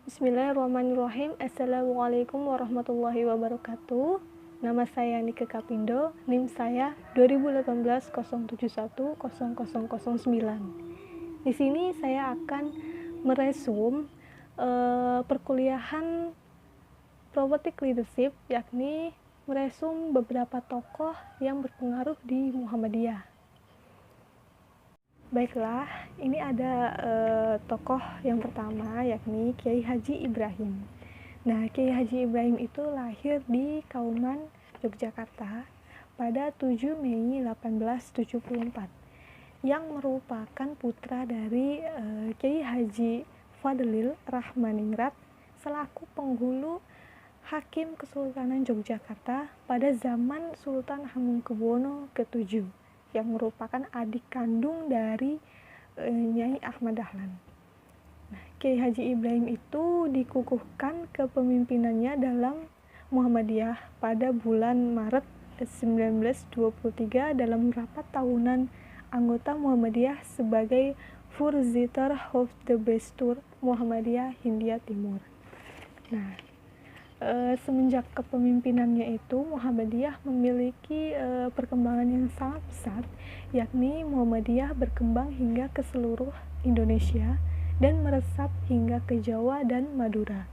Bismillahirrahmanirrahim. Assalamualaikum warahmatullahi wabarakatuh. Nama saya Nike Kapindo, NIM saya 2018 071 0009. Di sini saya akan meresum perkuliahan Robotic Leadership, yakni meresum beberapa tokoh yang berpengaruh di Muhammadiyah. Baiklah, ini ada tokoh yang pertama, yakni Kiai Haji Ibrahim. Nah, Kiai Haji Ibrahim itu lahir di Kauman, Yogyakarta pada 7 Mei 1874, yang merupakan putra dari Kiai Haji Fadlil Rahmaningrat selaku penghulu Hakim Kesultanan Yogyakarta pada zaman Sultan Hamengkubuwono ke-7, yang merupakan adik kandung dari Nyai Ahmad Dahlan. Nah, Kiai Haji Ibrahim itu dikukuhkan kepemimpinannya dalam Muhammadiyah pada bulan Maret 1923 dalam rapat tahunan anggota Muhammadiyah sebagai Vorzitter Hoofdbestuur Muhammadiyah Hindia Timur. Nah, semenjak kepemimpinannya itu Muhammadiyah memiliki perkembangan yang sangat pesat, yakni Muhammadiyah berkembang hingga ke seluruh Indonesia dan meresap hingga ke Jawa dan Madura,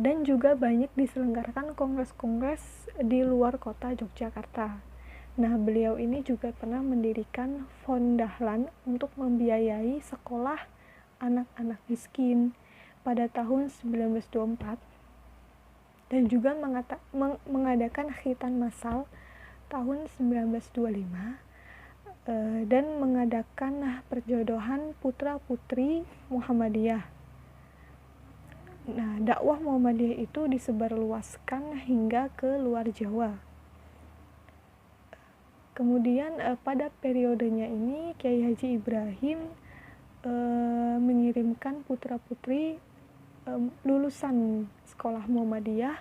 dan juga banyak diselenggarakan kongres-kongres di luar kota Yogyakarta. Nah, beliau ini juga pernah mendirikan Fond Dahlan untuk membiayai sekolah anak-anak miskin pada tahun 1924, dan juga mengadakan khitan massal tahun 1925, dan mengadakan perjodohan putra-putri Muhammadiyah. Nah, dakwah Muhammadiyah itu disebarluaskan hingga ke luar Jawa. Kemudian pada periodenya ini Kiai Haji Ibrahim mengirimkan putra-putri lulusan sekolah Muhammadiyah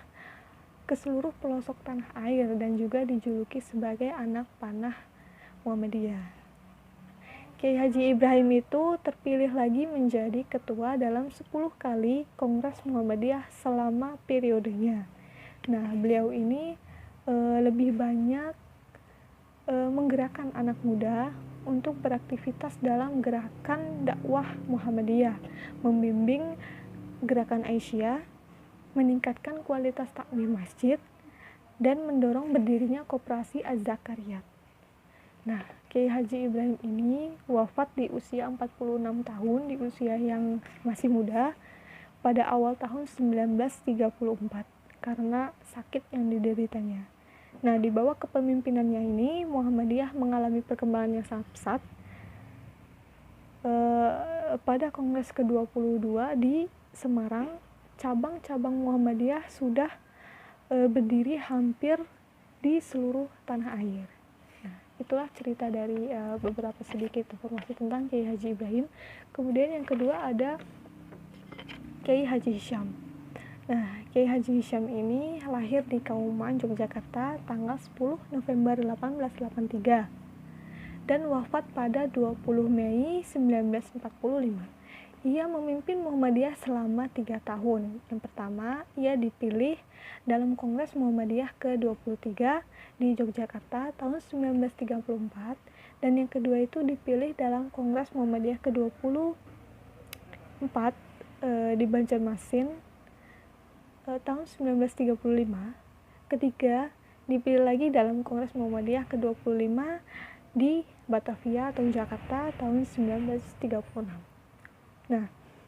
ke seluruh pelosok tanah air dan juga dijuluki sebagai anak panah Muhammadiyah. Kiai Haji Ibrahim itu terpilih lagi menjadi ketua dalam 10 kali Kongres Muhammadiyah selama periodenya. Nah, beliau ini lebih banyak menggerakkan anak muda untuk beraktivitas dalam gerakan dakwah Muhammadiyah, membimbing gerakan Aisyah, meningkatkan kualitas takmir masjid, dan mendorong berdirinya koperasi Az-Zakariyat. Nah, Kiai Haji Ibrahim ini wafat di usia 46 tahun, di usia yang masih muda, pada awal tahun 1934 karena sakit yang dideritanya. Nah, di bawah kepemimpinannya ini Muhammadiyah mengalami perkembangan yang sangat pesat. Pada Kongres ke-22 di Semarang, cabang-cabang Muhammadiyah sudah berdiri hampir di seluruh tanah air. Nah, itulah cerita dari beberapa sedikit informasi tentang Kiai Haji Ibrahim. Kemudian yang kedua ada Kiai Haji Hisham. Nah, Kiai Haji Hisham ini lahir di Kauman, Yogyakarta tanggal 10 November 1883 dan wafat pada 20 Mei 1945. Ia memimpin Muhammadiyah selama 3 tahun. Yang pertama, ia dipilih dalam Kongres Muhammadiyah ke-23 di Yogyakarta tahun 1934, dan yang kedua itu dipilih dalam Kongres Muhammadiyah ke-24 di Banjarmasin tahun 1935. Ketiga, dipilih lagi dalam Kongres Muhammadiyah ke-25 di Batavia atau Jakarta tahun 1936. Nah,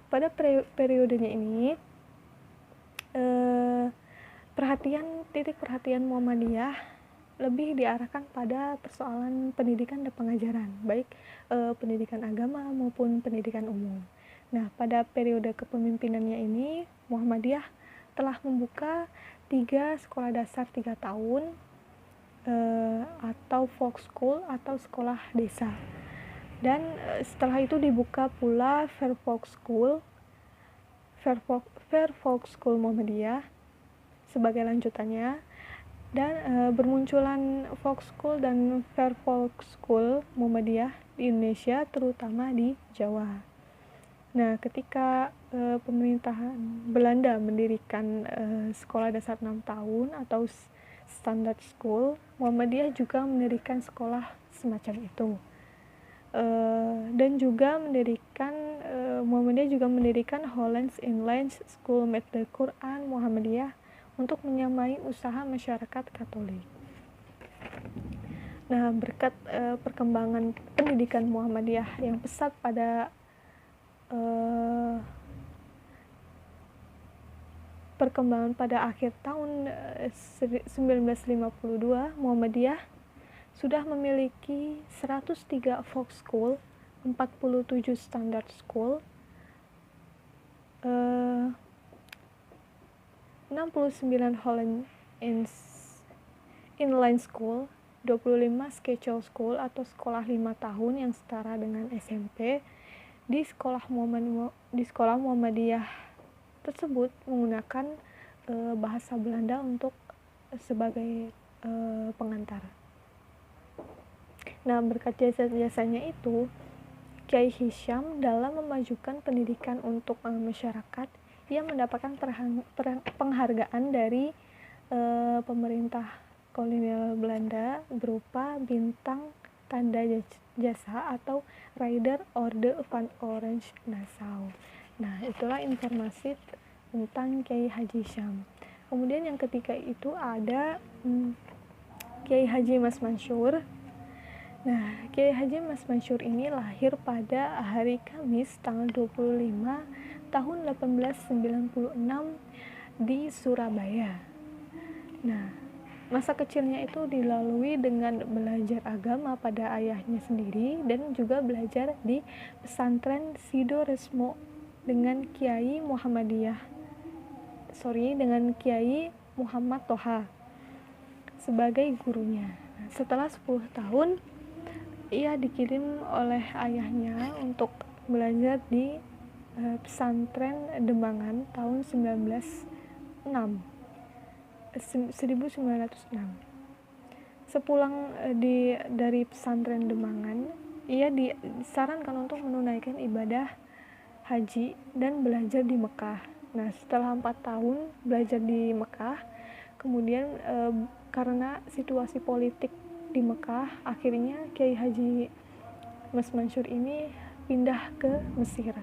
pada periodenya ini titik perhatian Muhammadiyah lebih diarahkan pada persoalan pendidikan dan pengajaran, baik pendidikan agama maupun pendidikan umum. Nah, pada periode kepemimpinannya ini Muhammadiyah telah membuka 3 sekolah dasar 3 tahun atau folk school atau sekolah desa. Dan setelah itu dibuka pula Fair Folk School Muhammadiyah sebagai lanjutannya, dan bermunculan Folk School dan Fair Folk School Muhammadiyah di Indonesia, terutama di Jawa. Nah, ketika pemerintahan Belanda mendirikan sekolah dasar 6 tahun atau standard school, Muhammadiyah juga mendirikan sekolah semacam itu. Dan juga Muhammadiyah juga mendirikan Hollands Inland School Made Quran Muhammadiyah untuk menyamai usaha masyarakat Katolik. Nah, berkat perkembangan pendidikan Muhammadiyah yang pesat pada akhir tahun 1952, Muhammadiyah sudah memiliki 103 folk school, 47 standard school, 69 Holland Inline School, 25 schedule school atau sekolah 5 tahun yang setara dengan SMP. Di sekolah Muhammadiyah tersebut menggunakan bahasa Belanda sebagai pengantar. Nah, berkat jasa-jasanya itu, Kiai Hisham dalam memajukan pendidikan untuk masyarakat, ia mendapatkan penghargaan dari pemerintah kolonial Belanda berupa bintang tanda jasa atau Ridder Orde van Oranje Nassau. Nah, itulah informasi tentang Kiai Haji Hisham. Kemudian yang ketiga itu ada Kiai Haji Mas Mansur. Nah, Kiai Haji Mas Mansur ini lahir pada hari Kamis tanggal 25 tahun 1896 di Surabaya. Nah, masa kecilnya itu dilalui dengan belajar agama pada ayahnya sendiri dan juga belajar di pesantren Sido Resmo dengan Kiai Muhammad Toha sebagai gurunya. Nah, setelah 10 tahun ia dikirim oleh ayahnya untuk belajar di pesantren Demangan tahun 1906. Sepulang dari pesantren Demangan, ia disarankan untuk menunaikan ibadah haji dan belajar di Mekah. Nah, setelah 4 tahun belajar di Mekah, kemudian karena situasi politik di Mekah, akhirnya Kiai Haji Mas Mansur ini pindah ke Mesir.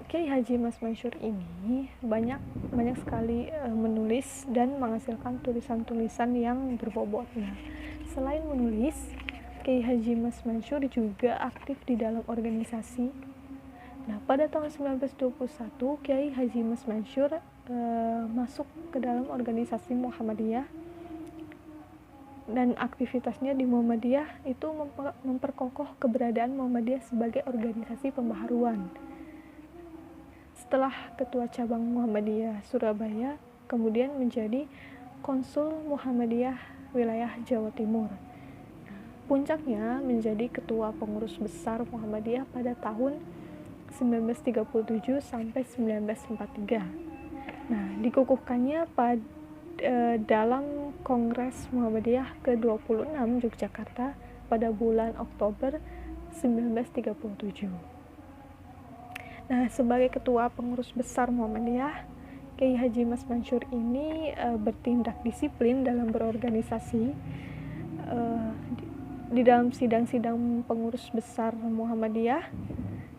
Kiai Haji Mas Mansur ini banyak sekali menulis dan menghasilkan tulisan-tulisan yang berbobot. Nah, selain menulis, Kiai Haji Mas Mansur juga aktif di dalam organisasi. Nah, pada tahun 1921, Kiai Haji Mas Mansur masuk ke dalam organisasi Muhammadiyah, dan aktivitasnya di Muhammadiyah itu memperkokoh keberadaan Muhammadiyah sebagai organisasi pembaharuan. Setelah ketua cabang Muhammadiyah Surabaya, kemudian menjadi konsul Muhammadiyah wilayah Jawa Timur. Puncaknya menjadi ketua pengurus besar Muhammadiyah pada tahun 1937 sampai 1943. Nah, dikukuhkannya dalam Kongres Muhammadiyah ke-26 Yogyakarta pada bulan Oktober 1937. Nah, sebagai ketua pengurus besar Muhammadiyah, Kiai Haji Mas Mansur ini bertindak disiplin dalam berorganisasi. Di dalam sidang-sidang pengurus besar Muhammadiyah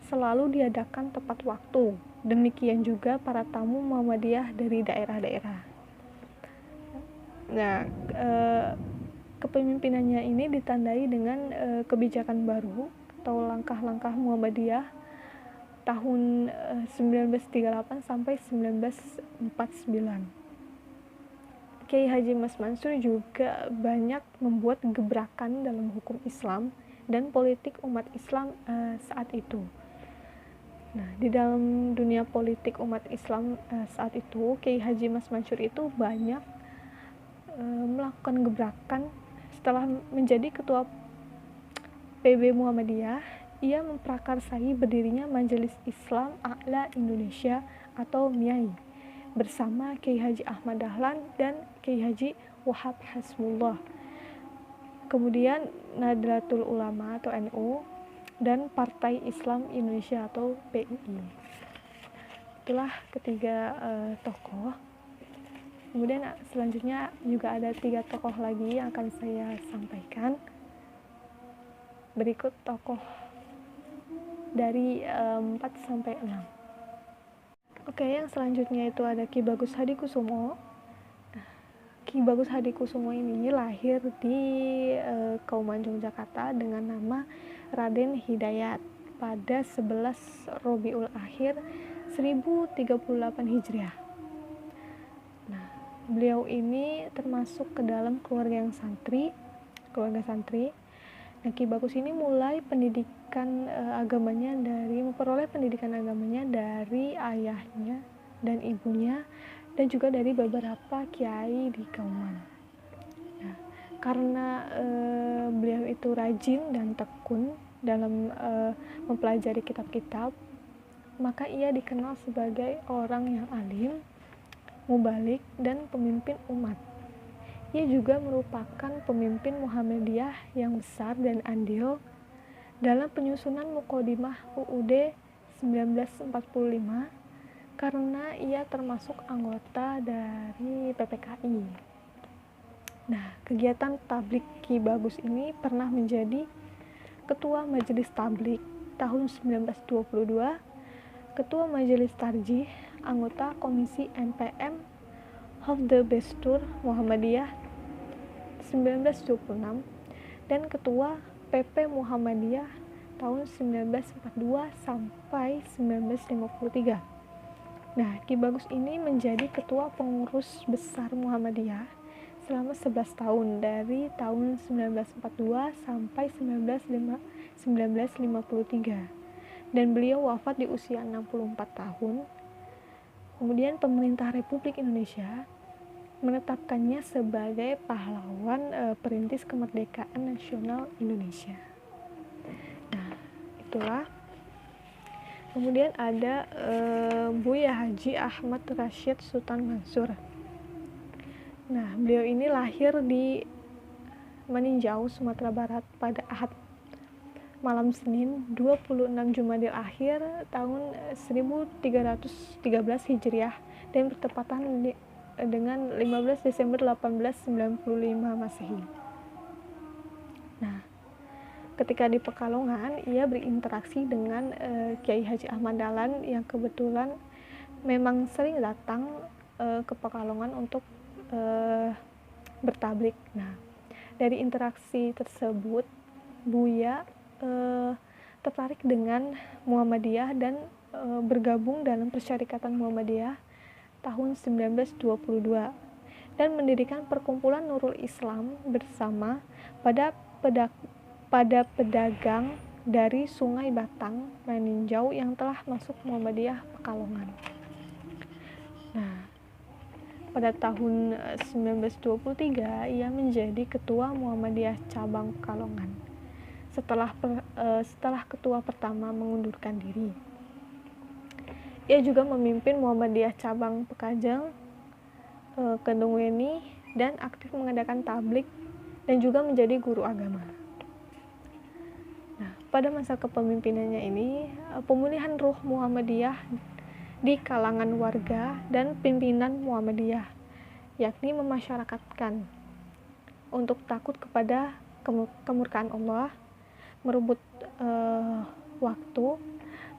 selalu diadakan tepat waktu. Demikian juga para tamu Muhammadiyah dari daerah-daerah. Nah, kepemimpinannya ini ditandai dengan kebijakan baru atau langkah-langkah Muhammadiyah tahun 1938 sampai 1949. Kiai Haji Mas Mansur juga banyak membuat gebrakan dalam hukum Islam dan politik umat Islam saat itu. Nah, di dalam dunia politik umat Islam saat itu, Kiai Haji Mas Mansur itu banyak melakukan gebrakan. Setelah menjadi ketua PB Muhammadiyah, ia memprakarsai berdirinya Majelis Islam A'la Indonesia atau MIAI bersama Kiai Haji Ahmad Dahlan dan Kiai Haji Wahab Hasbullah. Kemudian Nahdlatul Ulama atau NU dan Partai Islam Indonesia atau PII. Itulah ketiga tokoh. Kemudian selanjutnya juga ada 3 tokoh lagi yang akan saya sampaikan. Berikut tokoh dari 4 sampai 6. Oke, yang selanjutnya itu ada Ki Bagus Hadikusumo. Ki Bagus Hadikusumo ini lahir di Kauman Yogyakarta dengan nama Raden Hidayat pada 11 Rabiul Akhir 1038 Hijriah. Nah, beliau ini termasuk ke dalam keluarga santri. Nah, Ki Bagus ini mulai memperoleh pendidikan agamanya dari ayahnya dan ibunya, dan juga dari beberapa kiai di Kauman. Nah, karena beliau itu rajin dan tekun dalam mempelajari kitab-kitab, maka ia dikenal sebagai orang yang alim, mubalik, dan pemimpin umat. Ia juga merupakan pemimpin Muhammadiyah yang besar dan andil dalam penyusunan Muqaddimah UUD 1945 karena ia termasuk anggota dari PPKI. Nah, kegiatan tablik Ki Bagus ini pernah menjadi Ketua Majelis Tablik tahun 1922, Ketua Majelis Tarjih, anggota Komisi NPM Hifdz Bestur Muhammadiyah 1926, dan Ketua PP Muhammadiyah tahun 1942 sampai 1953. Nah, Ki Bagus ini menjadi Ketua Pengurus Besar Muhammadiyah selama 11 tahun dari tahun 1942 sampai 1953, dan beliau wafat di usia 64 tahun. Kemudian pemerintah Republik Indonesia menetapkannya sebagai pahlawan perintis kemerdekaan nasional Indonesia. Nah, itulah. Kemudian ada Buya Haji Ahmad Rashid Sultan Mansur. Nah, beliau ini lahir di Maninjau, Sumatera Barat pada Ahad malam Senin 26 Jumadil Akhir tahun 1313 Hijriah dan bertepatan dengan 15 Desember 1895 Masehi. Nah, ketika di Pekalongan, ia berinteraksi dengan Kiai Haji Ahmad Dahlan yang kebetulan memang sering datang ke Pekalongan untuk bertablik. Nah, dari interaksi tersebut, Buya tertarik dengan Muhammadiyah dan bergabung dalam Persyarikatan Muhammadiyah tahun 1922 dan mendirikan perkumpulan Nurul Islam bersama pada pedagang dari Sungai Batang, Maninjau yang telah masuk Muhammadiyah Pekalongan. Nah, pada tahun 1923 ia menjadi Ketua Muhammadiyah Cabang Pekalongan setelah ketua pertama mengundurkan diri. Ia juga memimpin Muhammadiyah Cabang Pekajang, Kedungweni, dan aktif mengadakan tablik dan juga menjadi guru agama. Nah, pada masa kepemimpinannya ini, pemulihan ruh Muhammadiyah di kalangan warga dan pimpinan Muhammadiyah, yakni memasyarakatkan untuk takut kepada kemurkaan Allah, merebut waktu,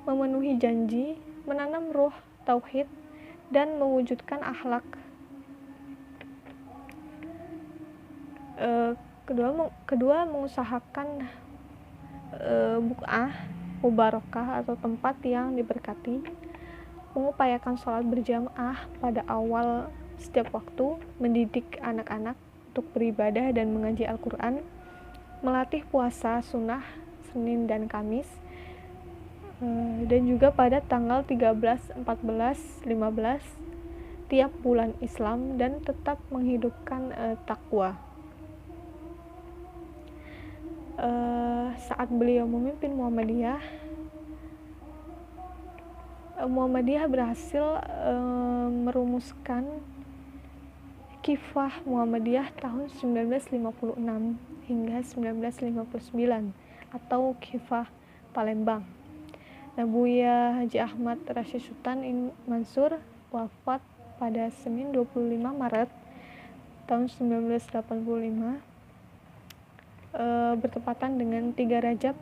memenuhi janji, menanam ruh tauhid, dan mewujudkan akhlak. Kedua mengusahakan buk'ah mubarakah atau tempat yang diberkati, mengupayakan sholat berjamaah pada awal setiap waktu, mendidik anak-anak untuk beribadah dan mengaji Al-Quran, melatih puasa sunnah Senin dan Kamis, dan juga pada tanggal 13, 14, 15 tiap bulan Islam, dan tetap menghidupkan takwa. Saat beliau memimpin Muhammadiyah berhasil merumuskan Khifah Muhammadiyah tahun 1956 hingga 1959 atau Khifah Palembang. Nah, Buya Haji Ahmad Rashid Sultan Mansur wafat pada Senin 25 Maret tahun 1985 bertepatan dengan 3 Rajab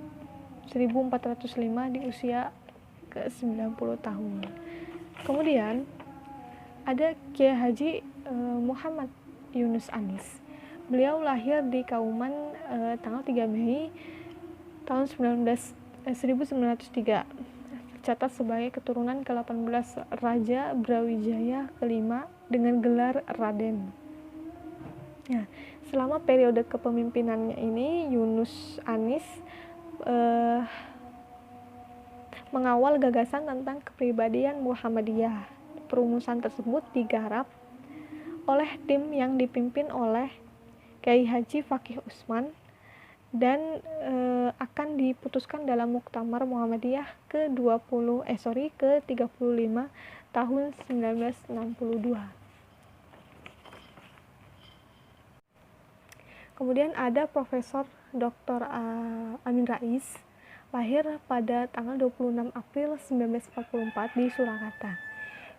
1405 di usia ke-90 tahun. Kemudian ada Kiai Haji Muhammad Yunus Anis. Beliau lahir di Kauman tanggal 3 Mei tahun 1903. Tercatat sebagai keturunan ke-18 Raja Brawijaya kelima dengan gelar Raden. Ya, selama periode kepemimpinannya ini, Yunus Anis mengawal gagasan tentang kepribadian Muhammadiyah. Perumusan tersebut digarap oleh tim yang dipimpin oleh Kiai Haji Fakih Usman dan akan diputuskan dalam Muktamar Muhammadiyah ke-35 tahun 1962. Kemudian ada Profesor Dr. Amin Rais, lahir pada tanggal 26 April 1944 di Surakarta.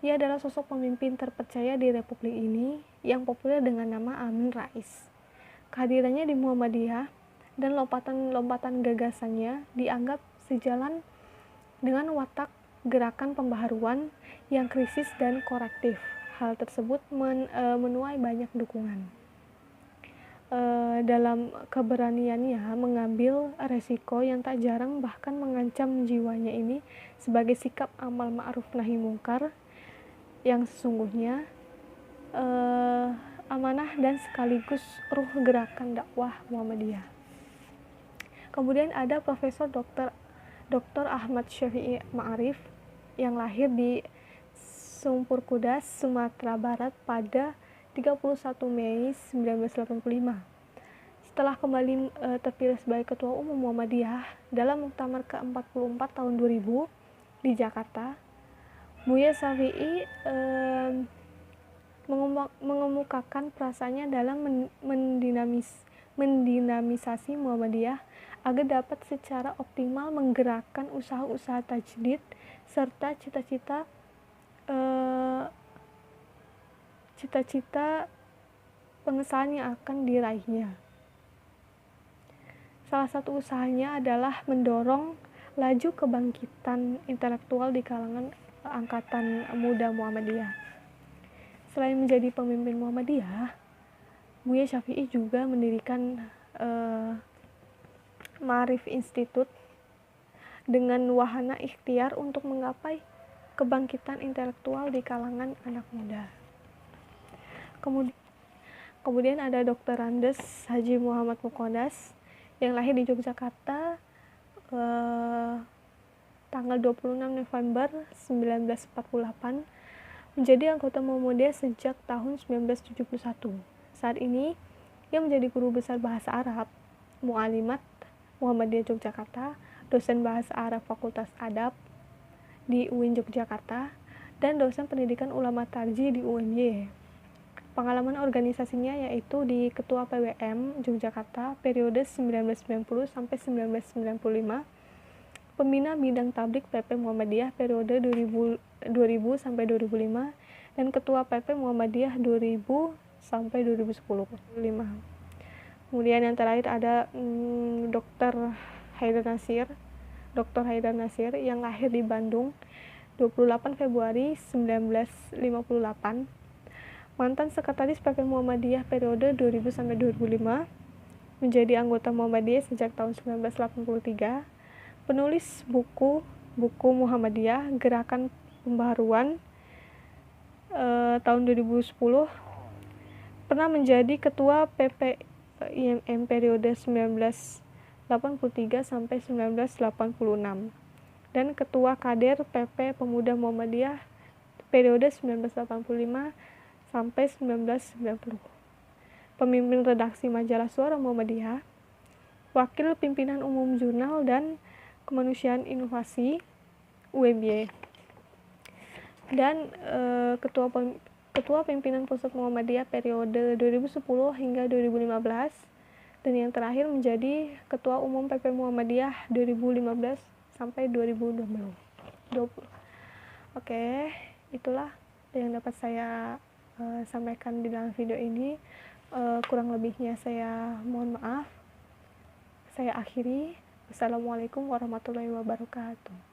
Ia adalah sosok pemimpin terpercaya di Republik ini yang populer dengan nama Amin Rais. Kehadirannya di Muhammadiyah dan lompatan-lompatan gagasannya dianggap sejalan dengan watak gerakan pembaharuan yang krisis dan korektif. Hal tersebut menuai banyak dukungan. Dalam keberaniannya mengambil resiko yang tak jarang bahkan mengancam jiwanya ini sebagai sikap amal ma'ruf nahi mungkar yang sesungguhnya amanah dan sekaligus ruh gerakan dakwah Muhammadiyah. Kemudian ada Profesor Dr. Ahmad Syafi'i Ma'arif yang lahir di Sumpur Kudas, Sumatera Barat pada 31 Mei 1985. Setelah kembali terpilih sebagai Ketua Umum Muhammadiyah dalam Muktamar ke-44 tahun 2000 di Jakarta, Buya Syafi'i mengemukakan perasaannya dalam mendinamisasi Muhammadiyah agar dapat secara optimal menggerakkan usaha-usaha tajdid serta cita-cita pengesahan yang akan diraihnya. Salah satu usahanya adalah mendorong laju kebangkitan intelektual di kalangan angkatan muda Muhammadiyah. Selain menjadi pemimpin Muhammadiyah, Buya Syafi'i juga mendirikan Ma'arif Institute dengan wahana ikhtiar untuk menggapai kebangkitan intelektual di kalangan anak muda. Kemudian ada Dr. Andes Haji Muhammad Muqaddas yang lahir di Yogyakarta tanggal 26 November 1948, menjadi anggota Muhammadiyah sejak tahun 1971. Saat ini ia menjadi guru besar bahasa Arab, Mu'alimat Muhammadiyah Yogyakarta, dosen bahasa Arab Fakultas Adab di UIN Yogyakarta, dan dosen pendidikan ulama tarji di UNY. Pengalaman organisasinya yaitu di Ketua PWM Yogyakarta periode 1990 sampai 1995, pembina bidang tablik PP Muhammadiyah periode 2000 sampai 2005, dan Ketua PP Muhammadiyah 2000 sampai 2010. Kemudian yang terakhir ada Dr. Haidar Nasir yang lahir di Bandung 28 Februari 1958, mantan sekretaris PP Muhammadiyah periode 2000 sampai 2005, menjadi anggota Muhammadiyah sejak tahun 1983, penulis buku Muhammadiyah Gerakan Pembaharuan tahun 2010, pernah menjadi ketua PP IMM periode 1983 sampai 1986 dan ketua Kader PP Pemuda Muhammadiyah periode 1985 sampai 1990. Pemimpin redaksi majalah Suara Muhammadiyah, wakil pimpinan umum jurnal dan kemanusiaan inovasi UMY, dan ketua pimpinan pusat Muhammadiyah periode 2010 hingga 2015, dan yang terakhir menjadi ketua umum PP Muhammadiyah 2015 sampai 2020. Oke, itulah yang dapat saya sampaikan di dalam video ini. Kurang lebihnya saya mohon maaf. Saya akhiri. Wassalamualaikum warahmatullahi wabarakatuh.